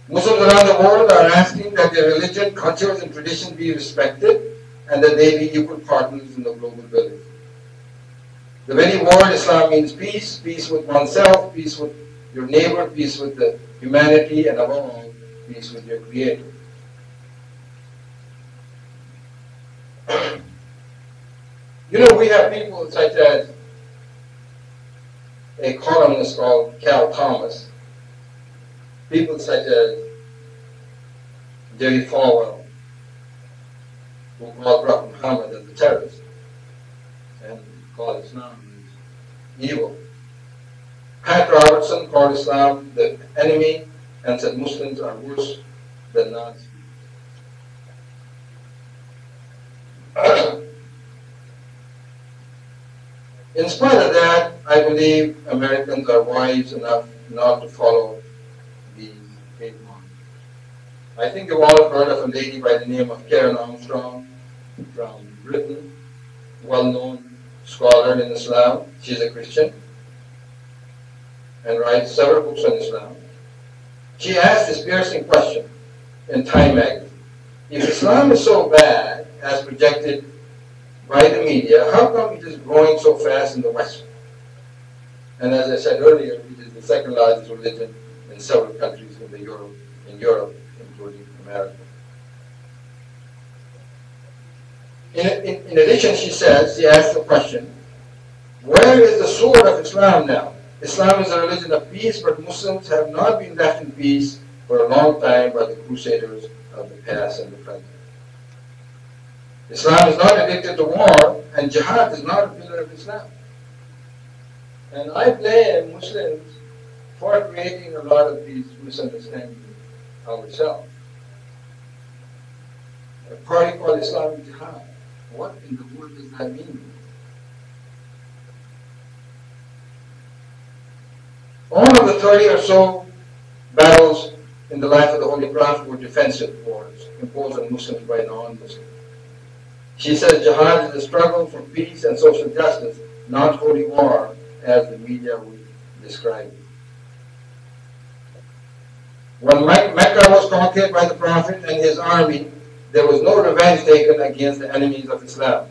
Muslims around the world are asking that their religion, cultures, and traditions be respected and that they be equal partners in the global village. The very word Islam means peace, peace with oneself, peace with your neighbor, peace with the humanity, and above all, peace with your Creator. You know, we have people such as a columnist called Cal Thomas, people such as Jerry Falwell, who called Prophet Muhammad as a terrorist and called Islam as evil. Pat Robertson called Islam the enemy and said Muslims are worse than Nazis. In spite of that, I believe Americans are wise enough not to follow these hate mongers. I think you've all heard of a lady by the name of Karen Armstrong from Britain, well-known scholar in Islam. She's a Christian and writes several books on Islam. She asked this piercing question in Time magazine. If Islam is so bad as projected by the media, how come it is growing so fast in the West? And as I said earlier, it is the second largest religion in several countries in Europe, including America. In addition, she asked the question, where is the sword of Islam now? Islam is a religion of peace, but Muslims have not been left in peace for a long time by the crusaders of the past and the present. Islam is not addicted to war, and jihad is not a pillar of Islam. And I blame Muslims for creating a lot of these misunderstandings ourselves. A party called Islamic Jihad. What in the world does that mean? All of the 30 or so battles in the life of the Holy Prophet were defensive wars imposed on Muslims by non-Muslims. She says jihad is a struggle for peace and social justice, not holy war, as the media would describe it. When Mecca was conquered by the Prophet and his army, there was no revenge taken against the enemies of Islam.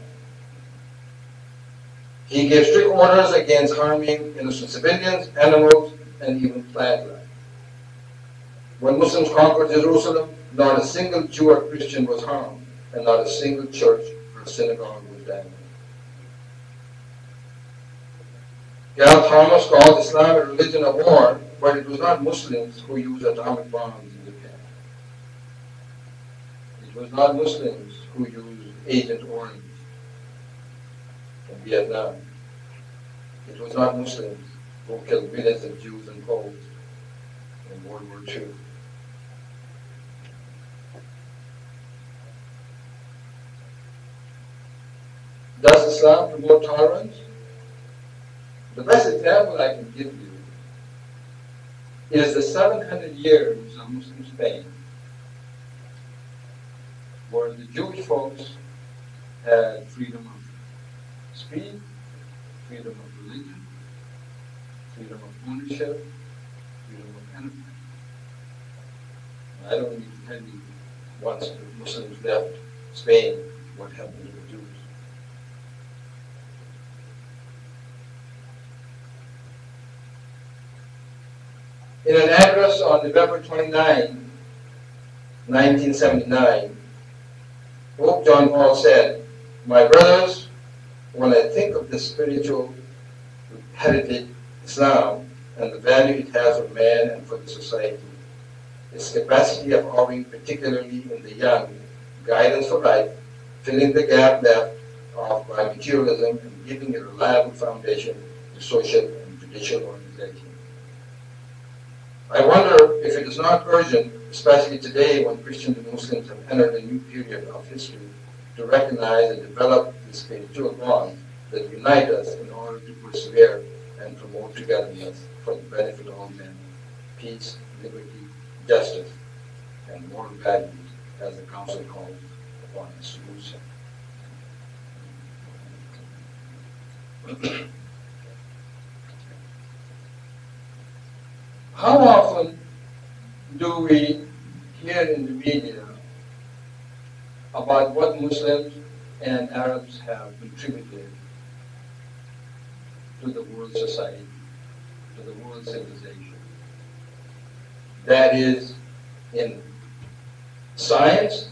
He gave strict orders against harming innocent civilians, animals, and even plant life. When Muslims conquered Jerusalem, not a single Jew or Christian was harmed, and not a single church or synagogue was damaged. Cal Thomas called Islam a religion of war, but it was not Muslims who used atomic bombs in Japan. It was not Muslims who used Agent Orange in Vietnam. It was not Muslims who killed millions of Jews and Poles in World War II. Does Islam promote tolerance? The best example I can give you is the 700 years of Muslim Spain, where the Jewish folks had freedom of speech, freedom of religion, freedom of ownership, freedom of enterprise. I don't need to tell you once the Muslims left Spain what happened to the Jews. In an address on November 29, 1979, Pope John Paul said, "My brothers, when I think of the spiritual heritage Islam and the value it has for man and for the society, its capacity of offering, particularly in the young, guidance for life, filling the gap left off by materialism and giving a reliable foundation to social and judicial organization. I wonder if it is not urgent, especially today when Christians and Muslims have entered a new period of history, to recognize and develop the spiritual bonds that unite us in order to persevere and promote togetherness for the benefit of all men, peace, liberty, justice, and moral values, as the Council calls upon us to do so." How often do we hear in the media about what Muslims and Arabs have contributed to the world society, to the world civilization. That is in science,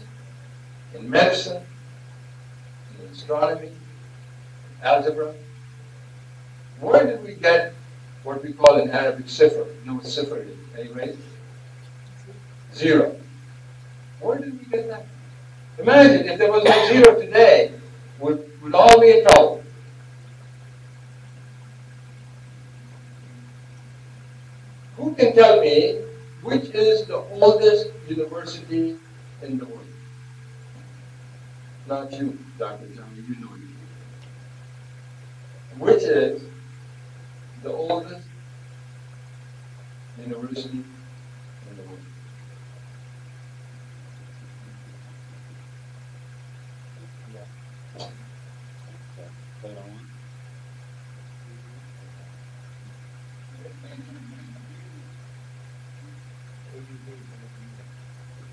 in medicine, in astronomy, algebra. Where did we get what we call in Arabic sifr? You know what sifr is? Anybody? Zero. Where did we get that? Imagine if there was no zero today, we'd all be in trouble. Who can tell me which is the oldest university in the world? Not you, Dr. Johnny, you know it. Which is the oldest university in the world?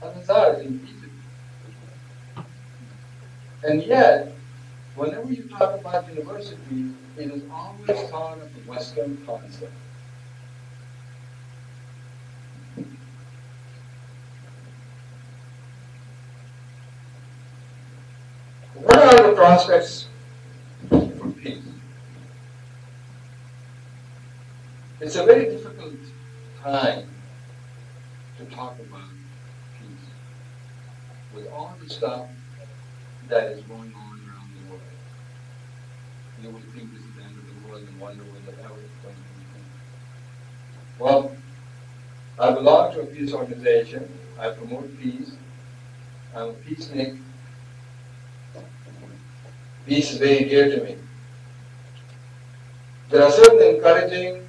Al-Azhar in Egypt. And yet, whenever you talk about university, it is always thought of a Western concept. What are the prospects for peace? It's a very difficult time to talk about peace with all the stuff that is going on around the world. You would think this is the end of the world and wonder whether ever it's going to be. Well, I belong to a peace organization. I promote peace. I'm a peacenik. Peace is very dear to me. There are certain encouraging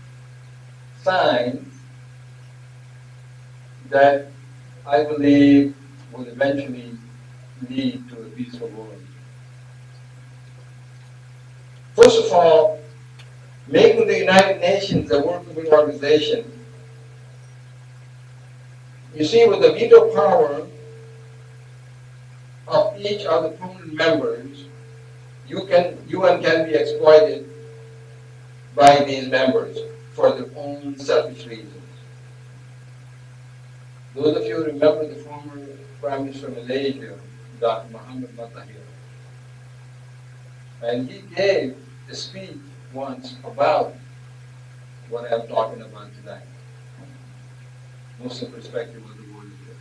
signs that I believe will eventually lead to a peaceful world. First of all, making the United Nations a workable organization. You see, with the veto power of each of the permanent members, UN can be exploited by these members for their own selfish reasons. Those of you who remember the former Prime Minister of Malaysia, Dr. Muhammad Matahir, and he gave a speech once about what I'm talking about tonight. Muslim perspective of the world is.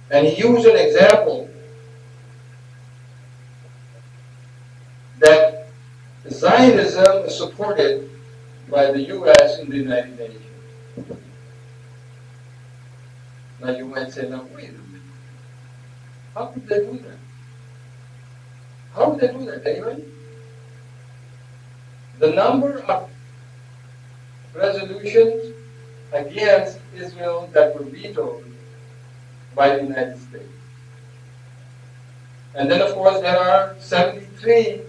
And he used an example that Zionism is supported by the U.S. in the United Nations. Now you might say, now wait a minute. How could they do that? How would they do that anyway? The number of resolutions against Israel that were vetoed by the United States. And then, of course, there are 73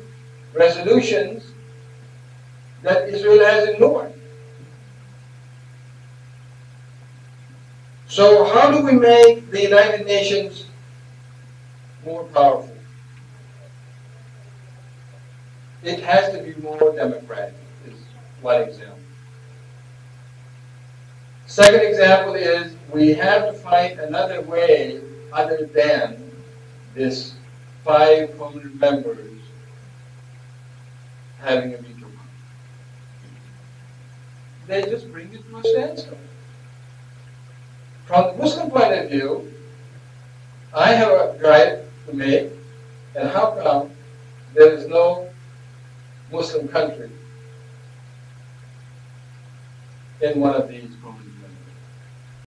resolutions that Israel has ignored. So how do we make the United Nations more powerful? It has to be more democratic, is one example. Second example is we have to find another way other than this 5 permanent members having a veto power. They just bring it to a standstill. From the Muslim point of view, I have a right to make, and how come there is no Muslim country in one of these permanent members?